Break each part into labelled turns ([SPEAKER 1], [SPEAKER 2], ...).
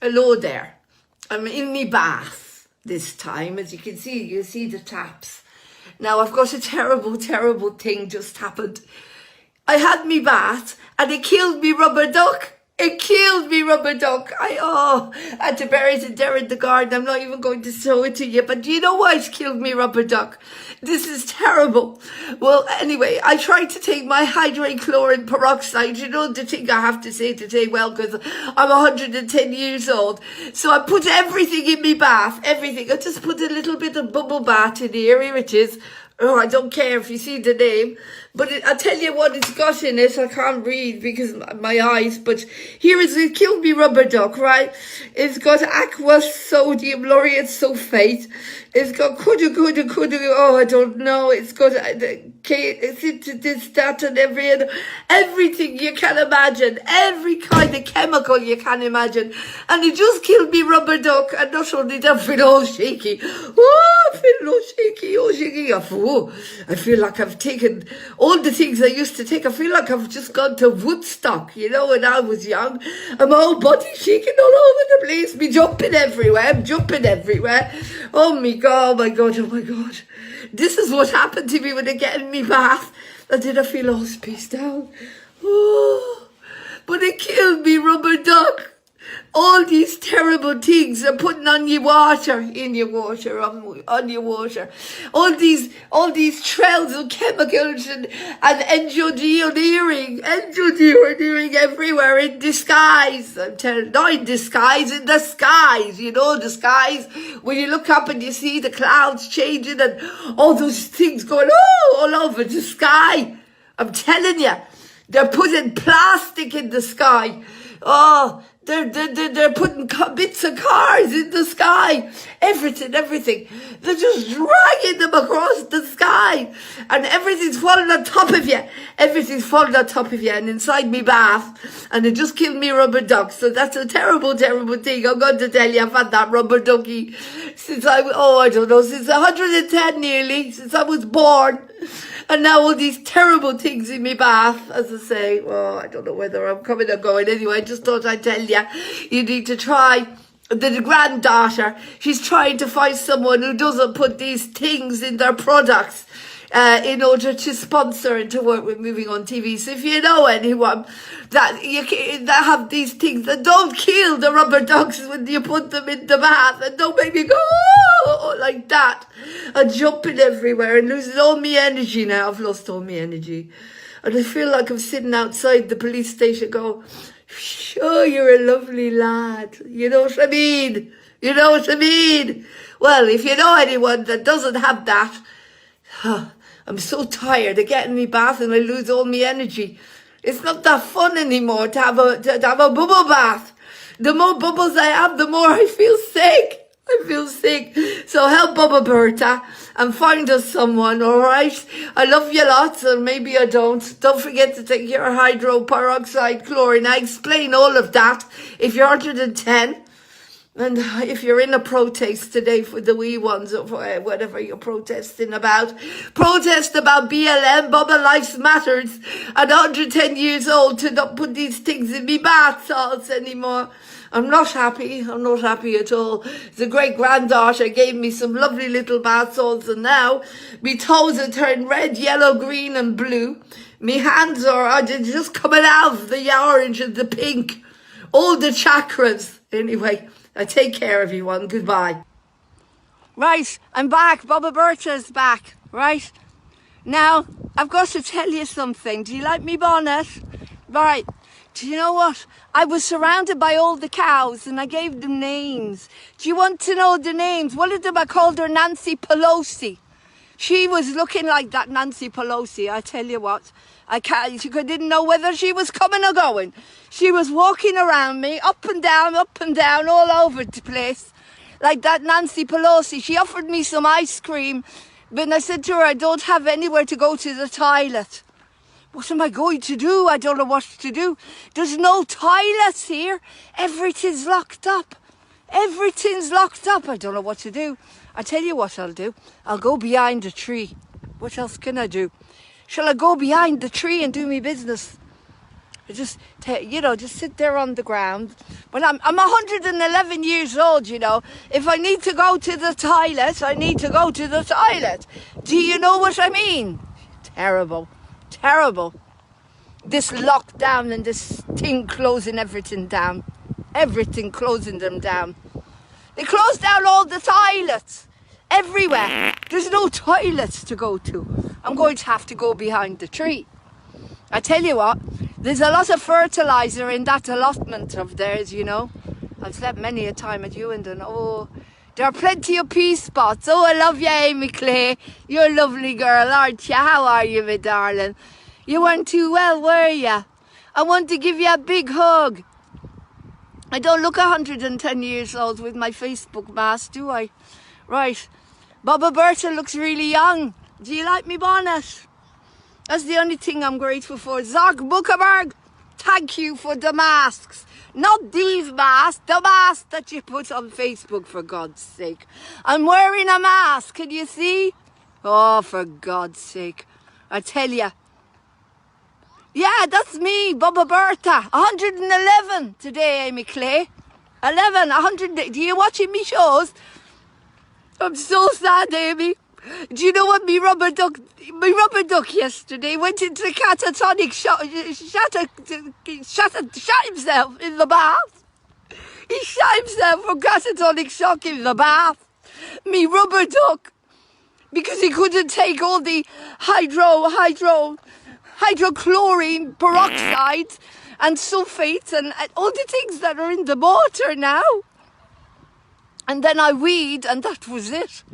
[SPEAKER 1] Hello there. I'm in my bath this time. As you see the taps. Now I've got a terrible, terrible thing just happened. I had me bath and it killed me rubber duck. It killed me rubber duck. I had to bury it there in the garden. I'm not even going to show it to you. But do you know why it's killed me rubber duck? This is terrible. Well, anyway, I tried to take my hydrochloric peroxide. You know the thing I have to say today, well, because I'm 110 years old. So I put everything in my bath, everything. I just put a little bit of bubble bath in here. Here it is. Oh, I don't care if you see the name. But I'll tell you what it's got in it. I can't read because my eyes. But here is it. Killed me rubber duck, right? It's got aqua sodium laureate sulfate. It's got kudu. Oh, I don't know. It's got this, that, and everything you can imagine. Every kind of chemical you can imagine. And it just killed me rubber duck. And not only that, I feel all shaky. Oh, I feel all shaky. Oh, shaky. I feel like I've taken all the things I used to take. I feel like I've just gone to Woodstock, you know, when I was young. And my whole body shaking all over the place. Me jumping everywhere. I'm jumping everywhere. Oh my God, oh my God, oh my God. This is what happened to me when I get in me bath. And then I feel all spaced out. Oh, but it killed me, rubber duck. All these terrible things are putting on your water, on your water. All these trails of chemicals and engineering everywhere in disguise. I'm telling you, not in disguise, in the skies. You know, the skies, when you look up and you see the clouds changing and all those things going, all over the sky. I'm telling you, they're putting plastic in the sky. Oh, they're putting bits of cars in the sky. Everything. They're just dragging them across the sky. And everything's falling on top of you. And inside me bath. And it just killed me rubber duck. So that's a terrible, terrible thing. I'm going to tell you, I've had that rubber ducky since since 110 nearly, since I was born. And now all these terrible things in my bath, as I say. Well, I don't know whether I'm coming or going. Anyway, I just thought I'd tell you, you need to try. The granddaughter, she's trying to find someone who doesn't put these things in their products in order to sponsor and to work with Moving on TV. So if you know anyone that have these things that don't kill the rubber ducks when you put them in the bath and don't make me go like that and jumping everywhere and losing all my energy now. I've lost all my energy. And I feel like I'm sitting outside the police station going, oh, you're a lovely lad. You know what I mean? Well, if you know anyone that doesn't have that, I'm so tired of getting me bath and I lose all my energy. It's not that fun anymore to have a bubble bath. The more bubbles I have, the more I feel sick. So help Bubba Berta and find us someone, all right? I love you lots, and maybe I don't. Don't forget to take your hydroperoxide chlorine. I explain all of that if you're 110. And if you're in a protest today for the wee ones or for whatever you're protesting about, protest about BLM, Bubba Lives Matters, at 110 years old to not put these things in me bath salts anymore. I'm not happy at all. The great granddaughter gave me some lovely little bath salts and now me toes are turned red, yellow, green and blue. Me hands are just coming out of the orange and the pink. All the chakras. Anyway, take care everyone. Goodbye. Right, I'm back. Bubba Berta's back. Right. Now, I've got to tell you something. Do you like me bonnet? Right. Do you know what? I was surrounded by all the cows and I gave them names. Do you want to know the names? One of them, I called her Nancy Pelosi. She was looking like that Nancy Pelosi. I tell you what, I didn't know whether she was coming or going. She was walking around me, up and down, all over the place, like that Nancy Pelosi. She offered me some ice cream, but I said to her, I don't have anywhere to go to the toilet. What am I going to do? I don't know what to do. There's no toilets here. Everything's locked up. I don't know what to do. I tell you what I'll do. I'll go behind a tree. What else can I do? Shall I go behind the tree and do me business? just, just sit there on the ground. But I'm 111 years old, you know. If I need to go to the toilet, I need to go to the toilet. Do you know what I mean? Terrible. Terrible. This lockdown and this thing closing everything down. Everything closing them down. They closed down all the toilets. Everywhere. There's no toilets to go to. I'm going to have to go behind the tree. I tell you what, there's a lot of fertilizer in that allotment of theirs, you know. I've slept many a time at Ewendon. Oh, there are plenty of pea spots. Oh, I love you, Amy Clay. You're a lovely girl, aren't you? How are you, my darling? You weren't too well, were you? I want to give you a big hug. I don't look 110 years old with my Facebook mask, do I? Right. Baba Berta looks really young. Do you like me bonnet? That's the only thing I'm grateful for. Zog Buckerberg, thank you for the masks. Not these masks, the mask that you put on Facebook, for God's sake. I'm wearing a mask, can you see? Oh, for God's sake. I tell you. Yeah, that's me, Baba Berta. 111 today, Amy Clay. 100. Do you watching me shows? I'm so sad, Amy. Do you know what my rubber duck yesterday went into the catatonic shot himself in the bath. He shot himself from catatonic shock in the bath. Me rubber duck. Because he couldn't take all the hydrochlorine peroxide and sulfates and all the things that are in the water now. And then I weed, and that was it.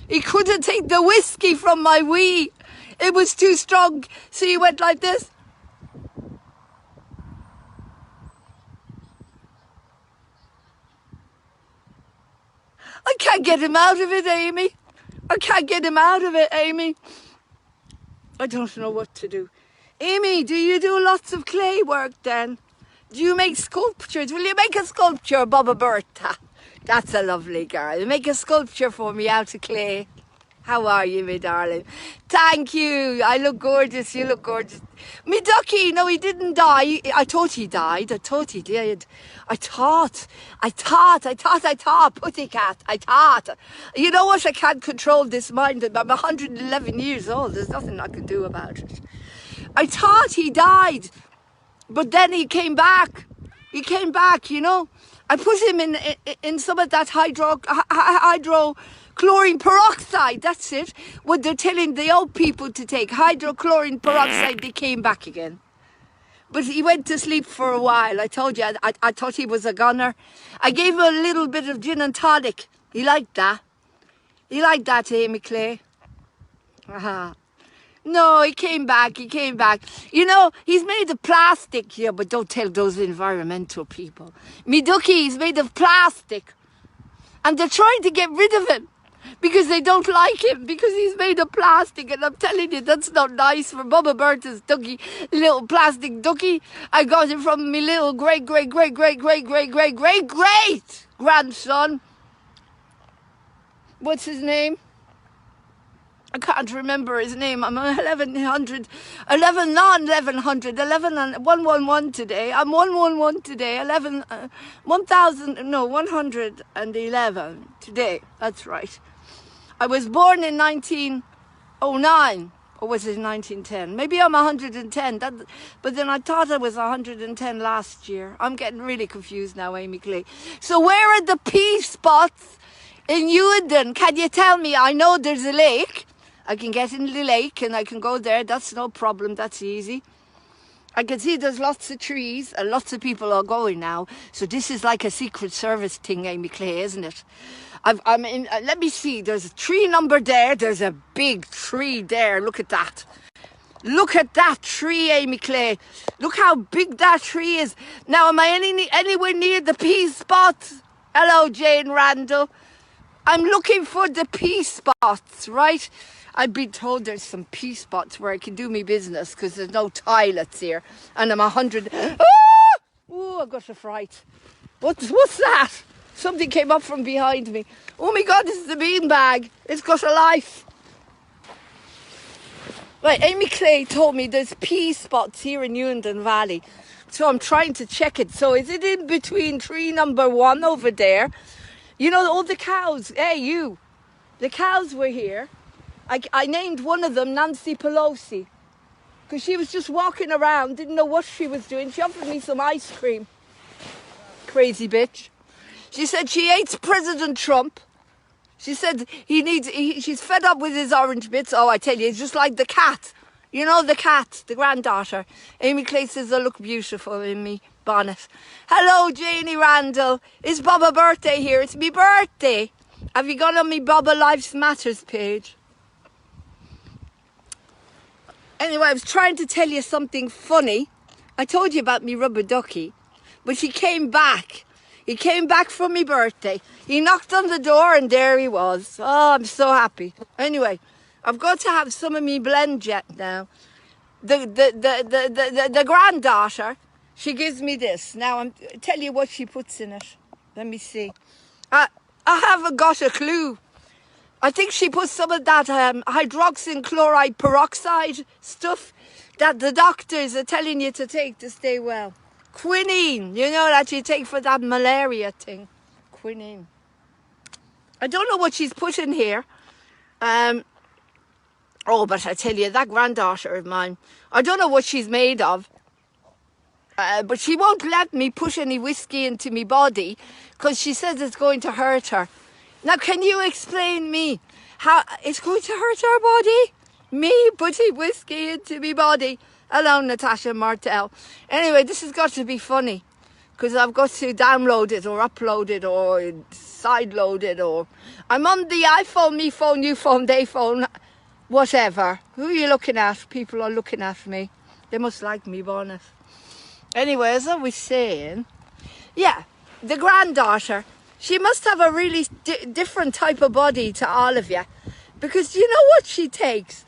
[SPEAKER 1] He couldn't take the whiskey from my wee. It was too strong. So he went like this. I can't get him out of it, Amy. I can't get him out of it, Amy. I don't know what to do. Amy, do you do lots of clay work then? Do you make sculptures? Will you make a sculpture, Baba Berta? That's a lovely girl. Make a sculpture for me out of clay. How are you, my darling? Thank you. I look gorgeous. You look gorgeous. Me ducky, no, he didn't die. I thought he died. I thought he did. I thought. Pussycat. I thought. You know what? I can't control this mind. I'm 111 years old. There's nothing I can do about it. I thought he died. But then he came back. He came back, you know. I put him in some of that hydrochlorine peroxide. That's it. What they're telling the old people to take. Hydrochlorine peroxide. They came back again. But he went to sleep for a while. I told you, I thought he was a goner. I gave him a little bit of gin and tonic. He liked that. He liked that, Amy Clay. No, he came back. You know, he's made of plastic. Yeah, but don't tell those environmental people. Me ducky, he's made of plastic. And they're trying to get rid of him. Because they don't like him. Because he's made of plastic. And I'm telling you, that's not nice for Baba Berta's ducky. Little plastic ducky. I got it from me little great grandson. What's his name? I can't remember his name. I'm 1,100 and 111 today. I'm 111 today. 111 today. That's right. I was born in 1909. Or was it 1910? Maybe I'm 110. But then I thought I was 110 last year. I'm getting really confused now, Amy Clay. So where are the pea spots in Ewendon? Can you tell me? I know there's a lake. I can get in the lake and I can go there. That's no problem. That's easy. I can see there's lots of trees and lots of people are going now. So this is like a Secret Service thing, Amy Clay, isn't it? Let me see. There's a tree number there. There's a big tree there. Look at that. Look at that tree, Amy Clay. Look how big that tree is. Now, am I anywhere near the pea spots? Hello, Jane Randall. I'm looking for the pea spots, right? I've been told there's some pea spots where I can do me business because there's no toilets here. And I'm 100. Oh, I got a fright. What's that? Something came up from behind me. Oh my God, this is the beanbag. It's got a life. Right, Amy Clay told me there's pea spots here in Ewendon Valley. So I'm trying to check it. So is it in between tree number 1 over there? You know, all the cows. Hey, you. The cows were here. I named one of them Nancy Pelosi. Because she was just walking around, didn't know what she was doing. She offered me some ice cream. Crazy bitch. She said she hates President Trump. She said she's fed up with his orange bits. Oh, I tell you, it's just like the cat. You know the cat, the granddaughter. Amy Clay says I look beautiful in me bonnet. Hello, Janie Randall. It's Baba birthday here. It's me birthday. Have you gone on me Baba Lives Matters page? Anyway, I was trying to tell you something funny. I told you about me rubber ducky. But he came back. He came back for me birthday. He knocked on the door and there he was. Oh, I'm so happy. Anyway, I've got to have some of me blend jet now. The granddaughter, she gives me this. Now, I'll tell you what she puts in it. Let me see. I haven't got a clue. I think she puts some of that hydroxyl chloride peroxide stuff that the doctors are telling you to take to stay well. Quinine, you know, that you take for that malaria thing. Quinine. I don't know what she's put in here. Oh, but I tell you, that granddaughter of mine, I don't know what she's made of. But she won't let me push any whiskey into my body because she says it's going to hurt her. Now, can you explain me how it's going to hurt her body? Me putting whiskey into my body. Hello, Natasha Martel. Anyway, this has got to be funny because I've got to download it or upload it or sideload it or... I'm on the iPhone, me phone, you phone, they phone, whatever. Who are you looking at? People are looking at me. They must like me, bonnet. Anyway, as I was saying, yeah, the granddaughter, she must have a really different type of body to all of you. Because you know what she takes?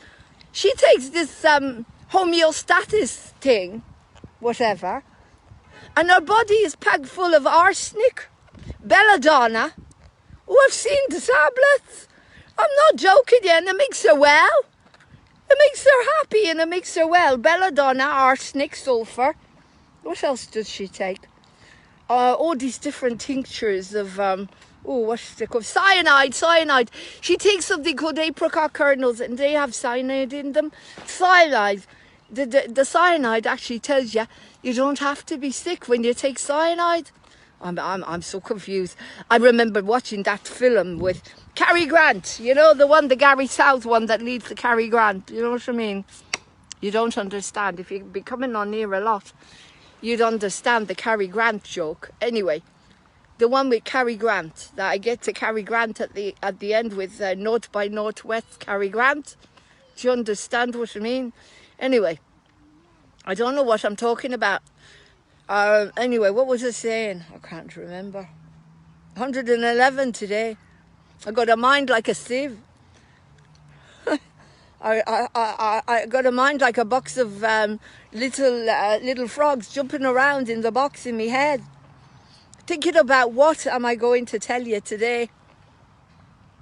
[SPEAKER 1] She takes this homeostasis thing, whatever, and her body is packed full of arsenic, belladonna. Oh, I've seen the tablets. I'm not joking you, and it makes her well. It makes her happy and it makes her well. Belladonna, arsenic, sulfur. What else does she take? All these different tinctures of, what's it called? Cyanide. She takes something called apricot kernels and they have cyanide in them. Cyanide. The cyanide actually tells you you don't have to be sick when you take cyanide. I'm so confused. I remember watching that film with Cary Grant. You know, the Gary South one that leads to Cary Grant. You know what I mean? You don't understand. If you've been coming on here a lot, you'd understand the Cary Grant joke. Anyway, the one with Cary Grant, that I get to Cary Grant at the end with North by Northwest Cary Grant. Do you understand what I mean? Anyway, I don't know what I'm talking about. Anyway, what was I saying? I can't remember. 111 today. I got a mind like a sieve. I got a mind like a box of little frogs jumping around in the box in my head. Thinking about what am I going to tell you today?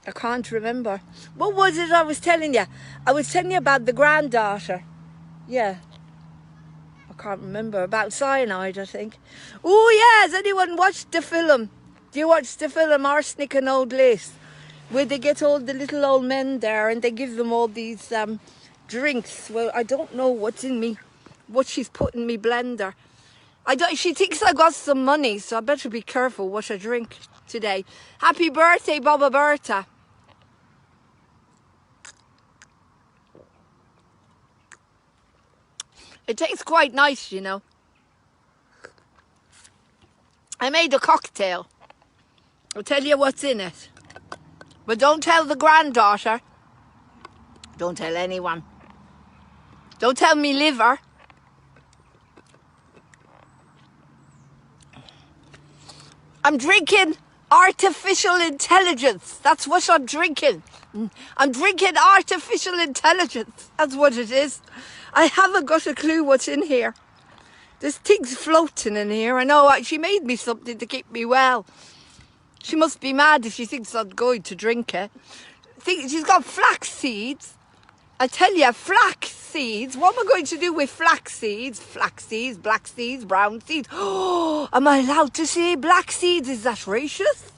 [SPEAKER 1] I can't remember. What was it I was telling you? I was telling you about the granddaughter. Yeah. I can't remember. About cyanide, I think. Oh, yeah. Has anyone watched the film? Do you watch the film Arsenic and Old Lace? Where they get all the little old men there and they give them all these drinks. Well, I don't know what's in me, what she's put in me blender. She thinks I got some money, so I better be careful what I drink today. Happy birthday, Baba Berta. It tastes quite nice, you know. I made a cocktail. I'll tell you what's in it. But don't tell the granddaughter. Don't tell anyone. Don't tell me liver. I'm drinking artificial intelligence. That's what I'm drinking. I'm drinking artificial intelligence. That's what it is. I haven't got a clue what's in here. There's things floating in here. I know she made me something to keep me well. She must be mad if she thinks I'm going to drink it. She's got flax seeds. I tell you, flax seeds. What am I going to do with flax seeds? Flax seeds, black seeds, brown seeds. Oh, am I allowed to say black seeds? Is that racist?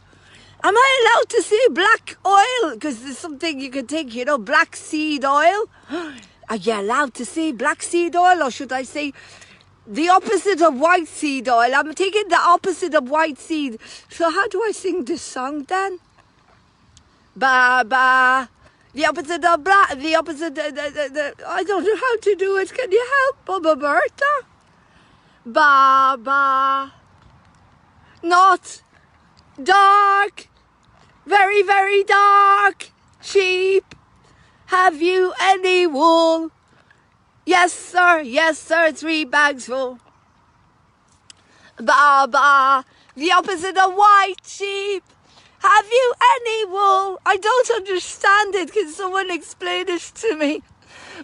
[SPEAKER 1] Am I allowed to say black oil? Because there's something you can take, you know, black seed oil. Are you allowed to say black seed oil, or should I say the opposite of white seed oil? I'm taking the opposite of white seed. So how do I sing this song then? Ba ba. The opposite of black. The opposite. I don't know how to do it. Can you help, Baba Bertha? Ba ba. Not dark. Very, very dark. Sheep. Have you any wool? Yes, sir. Yes, sir. 3 bags full. Ba ba. The opposite of white sheep. Have you any wool? I don't understand it. Can someone explain it to me?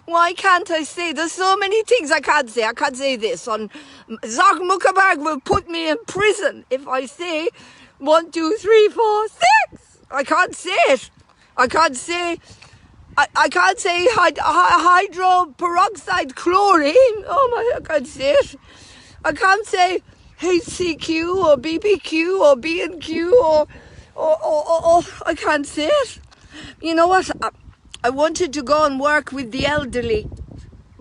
[SPEAKER 1] Why can't I say? There's so many things I can't say. I can't say this. Zog Muckerberg will put me in prison if I say 1, 2, 3, 4, 6. I can't say it. I can't say. I can't say hydroperoxide chlorine. Oh my! I can't say it. I can't say HCQ or BPQ or B&Q or I can't say it. You know what? I wanted to go and work with the elderly.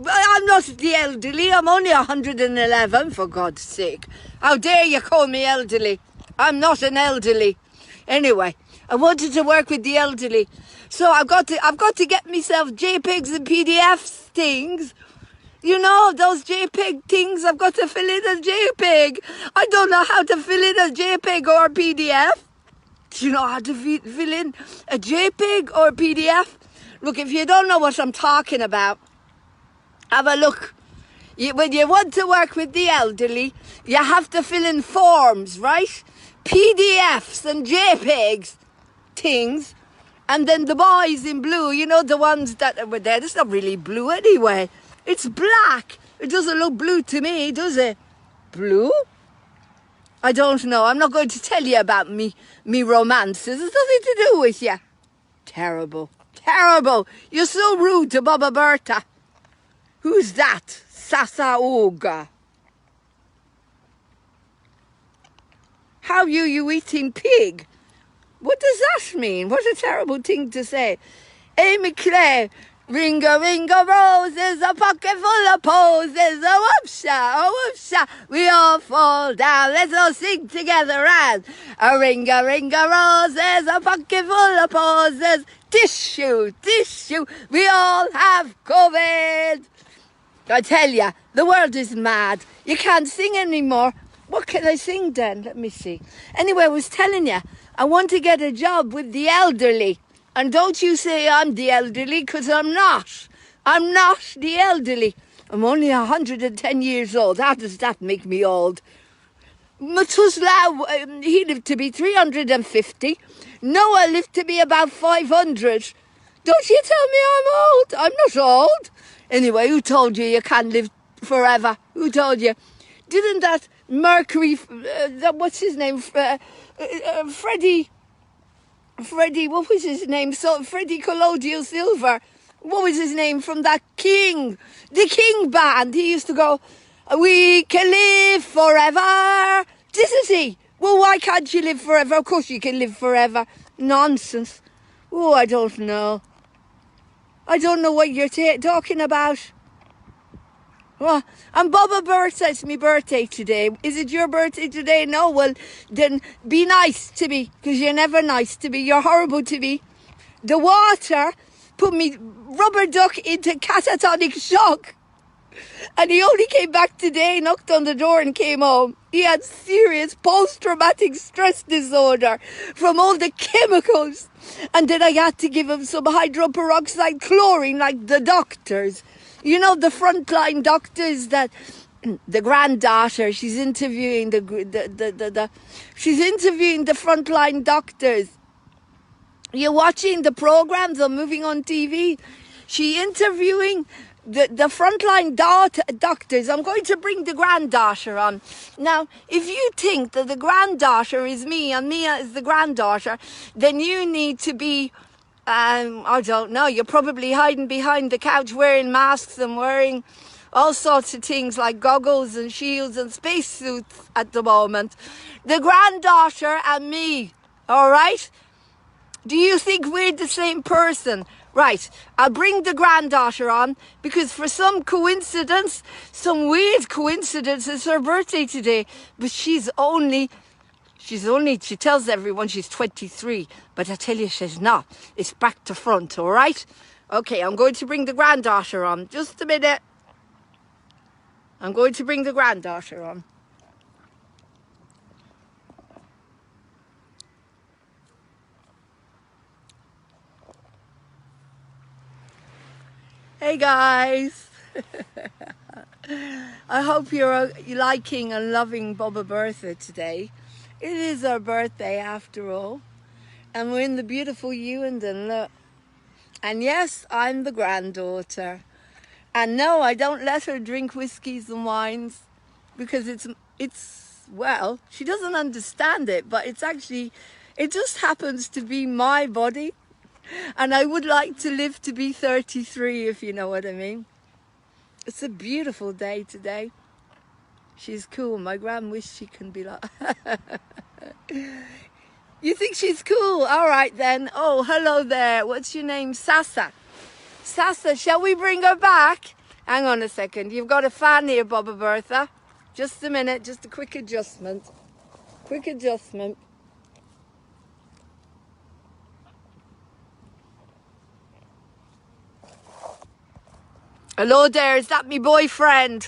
[SPEAKER 1] I'm not the elderly. I'm only 111, for God's sake. How dare you call me elderly? I'm not an elderly. Anyway, I wanted to work with the elderly. So I've got to get myself JPEGs and PDFs things. You know, those JPEG things, I've got to fill in a JPEG. I don't know how to fill in a JPEG or a PDF. Do you know how to fill in a JPEG or a PDF? Look, if you don't know what I'm talking about, have a look. When you want to work with the elderly, you have to fill in forms, right? PDFs and JPEGs things. And then the boys in blue, you know, the ones that were there, it's not really blue anyway. It's black. It doesn't look blue to me, does it? Blue? I don't know. I'm not going to tell you about me romances. It's nothing to do with you. Terrible. Terrible. You're so rude to Baba Bertha. Who's that? Sasa Oga. How you eating pig? What does that mean? What a terrible thing to say. Amy Clay. Ringa, ringa, roses, a pocket full of poses, a whoopsha, we all fall down. Let's all sing together as a ringa, ringa, roses, a pocket full of poses, tissue, we all have COVID. I tell ya, the world is mad. You can't sing anymore. What can I sing then? Let me see. Anyway, I was telling you, I want to get a job with the elderly. And don't you say I'm the elderly, because I'm not. I'm not the elderly. I'm only 110 years old. How does that make me old? Methuselah, he lived to be 350. Noah lived to be about 500. Don't you tell me I'm old. I'm not old. Anyway, who told you can't live forever? Who told you? Didn't that Mercury, what's his name? Freddie, what was his name? So Freddie Collodio Silver. What was his name from that King? The King band. He used to go, we can live forever. Didn't he? Well, why can't you live forever? Of course you can live forever. Nonsense. Oh, I don't know. I don't know what you're talking about. Well, and Baba Bertha, it's my birthday today. Is it your birthday today? No, well, then be nice to me, because you're never nice to me. You're horrible to me. The water put me rubber duck into catatonic shock. And he only came back today, knocked on the door and came home. He had serious post-traumatic stress disorder from all the chemicals. And then I had to give him some hydroperoxide chlorine like the doctors. You know, the frontline doctors that the granddaughter, she's interviewing she's interviewing the frontline doctors. You're watching the programs or moving on TV. She interviewing the frontline doctors. I'm going to bring the granddaughter on. Now, if you think that the granddaughter is me and Mia is the granddaughter, then you need to be I don't know. You're probably hiding behind the couch wearing masks and wearing all sorts of things like goggles and shields and spacesuits at the moment. The granddaughter and me, all right? Do you think we're the same person? Right, I'll bring the granddaughter on because for some coincidence, some weird coincidence, it's her birthday today. But she tells everyone she's 23. But I tell you she's not. It's back to front, all right? Okay, I'm going to bring the granddaughter on. Just a minute. I'm going to bring the granddaughter on. Hey guys, I hope you're liking and loving Bubba Bertha today. It is her birthday after all, and we're in the beautiful Ewendon, look. And yes, I'm the granddaughter. And no, I don't let her drink whiskies and wines because well, she doesn't understand it, but it just happens to be my body. And I would like to live to be 33, if you know what I mean. It's a beautiful day today. She's cool. My gran wish she can be like... You think she's cool? All right then. Oh, hello there. What's your name? Sasa. Sasa, shall we bring her back? Hang on a second. You've got a fan here, Bubba Bertha. Just a minute. Just a quick adjustment. Quick adjustment. Hello there, is that me boyfriend?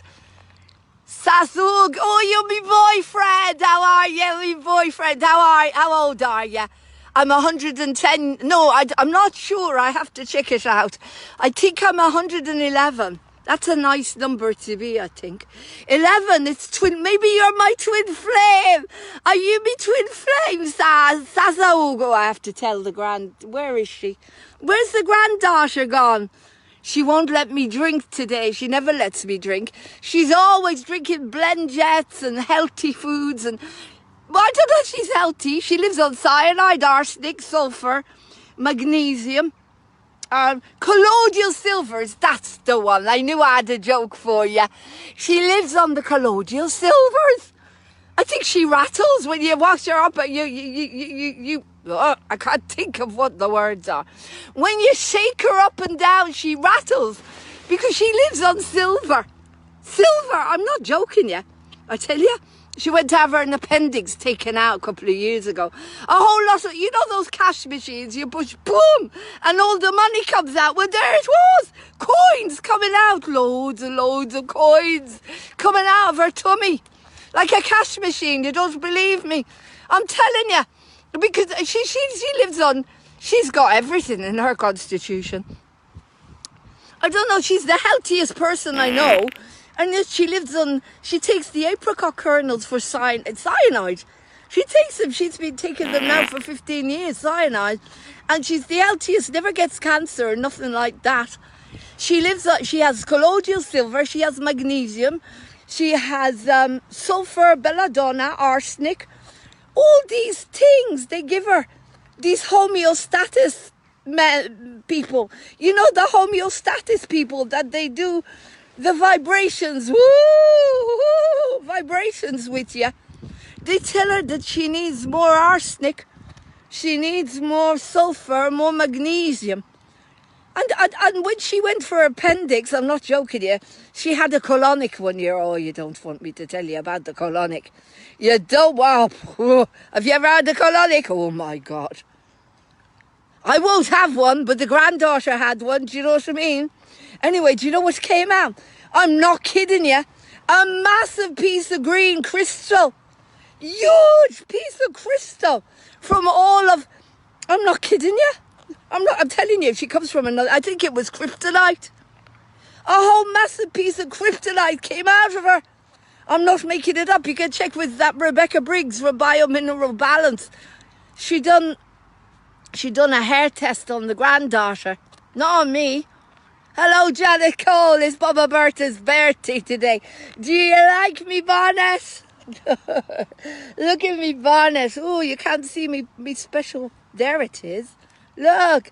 [SPEAKER 1] Sasug, oh, you're me boyfriend. How are you, me boyfriend? How old are you? I'm 110. No, I'm not sure. I have to check it out. I think I'm 111. That's a nice number to be, I think. 11, it's twin. Maybe you're my twin flame. Are you me twin flame, Sasa? I have to tell the where is she? Where's the granddaughter gone? She won't let me drink today. She never lets me drink. She's always drinking blend jets and healthy foods. And well, I don't know if she's healthy. She lives on cyanide, arsenic, sulfur, magnesium, colloidal silvers. That's the one. I knew I had a joke for you. She lives on the colloidal silvers. I think she rattles when you wash her up. I can't think of what the words are. When you shake her up and down, she rattles because she lives on silver. Silver, I'm not joking you. I tell you, she went to have her appendix taken out a couple of years ago. A whole lot of, you know those cash machines, you push boom and all the money comes out. Well, there it was. Coins coming out. Loads and loads of coins coming out of her tummy. Like a cash machine, you don't believe me. I'm telling you. Because she lives on, she's got everything in her constitution. I don't know, she's the healthiest person I know. And yet she takes the apricot kernels for cyanide. She takes them, she's been taking them now for 15 years, cyanide. And she's the healthiest, never gets cancer, nothing like that. She has colloidal silver, she has magnesium, she has sulfur, belladonna, arsenic. All these things they give her, these homeostasis people. You know the homeostasis people that they do the vibrations, vibrations with you. They tell her that she needs more arsenic, she needs more sulfur, more magnesium. And when she went for appendix, I'm not joking you, she had a colonic one year. Oh, you don't want me to tell you about the colonic. You don't, wow. Have you ever had a colonic? Oh my God. I won't have one, but the granddaughter had one. Do you know what I mean? Anyway, do you know what came out? I'm not kidding you. A massive piece of green crystal. Huge piece of crystal from I'm not kidding you. I'm telling you, she comes from I think it was kryptonite. A whole massive piece of kryptonite came out of her. I'm not making it up. You can check with that Rebecca Briggs from Biomineral Balance. She done a hair test on the granddaughter, not on me. Hello, Janet Cole. It's Bubba Bertha's birthday today. Do you like me bonnet? Look at me bonnet. Oh, you can't see me special. There it is. Look,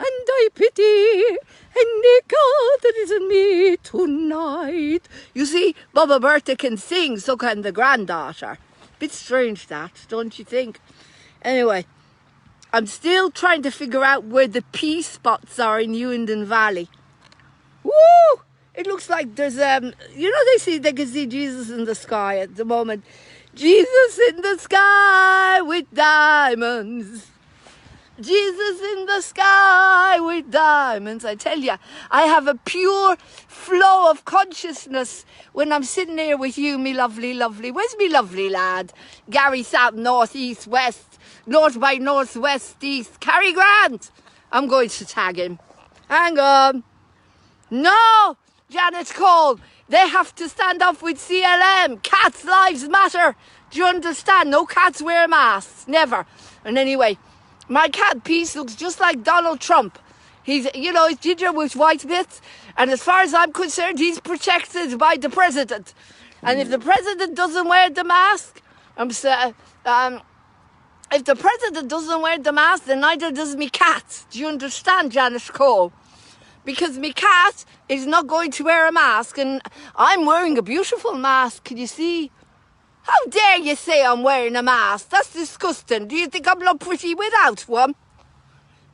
[SPEAKER 1] and I pity any God that isn't me tonight. You see, Bubba Bertha can sing, so can the granddaughter. Bit strange that, don't you think? Anyway, I'm still trying to figure out where the pea spots are in Uindon Valley. Woo! It looks like there's, you know, they can see Jesus in the sky at the moment. Jesus in the sky with diamonds. Jesus in the sky with diamonds. I tell you, I have a pure flow of consciousness when I'm sitting here with you, me lovely, lovely. Where's me lovely lad? Gary south, north, east, west, north by north, west, east. Cary Grant. I'm going to tag him. Hang on. No, Janet Cole. They have to stand up with CLM. Cats' lives matter. Do you understand? No cats wear masks. Never. And anyway, my cat Peace looks just like Donald Trump. He's, you know, he's ginger with white bits. And as far as I'm concerned, he's protected by the president. And if the president doesn't wear the mask, if the president doesn't wear the mask, then neither does me cat. Do you understand, Janet Cole? Because me cat is not going to wear a mask, and I'm wearing a beautiful mask. Can you see? How dare you say I'm wearing a mask? That's disgusting. Do you think I'm not pretty without one?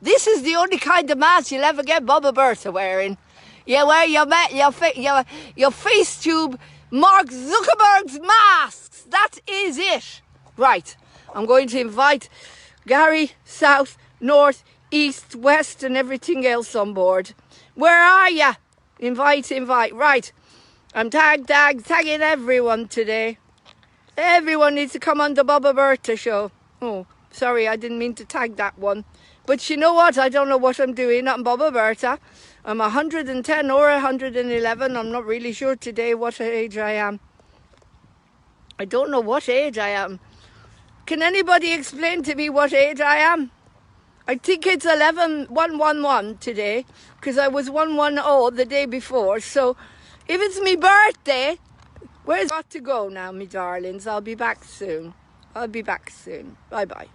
[SPEAKER 1] This is the only kind of mask you'll ever get Bubba Bertha wearing. You wear your face tube Mark Zuckerberg's masks. That is it. Right. I'm going to invite Gary, south, north, east, west, and everything else on board. Where are ya? Invite. Right. I'm tagging everyone today. Everyone needs to come on the Bubba Bertha show. Oh, sorry, I didn't mean to tag that one. But you know what? I don't know what I'm doing on Bubba Bertha. I'm 110 or 111. I'm not really sure today what age I am. I don't know what age I am. Can anybody explain to me what age I am? I think it's 111 today, because I was 110 the day before. So if it's me birthday, where's got to go now, me darlings? I'll be back soon. Bye-bye.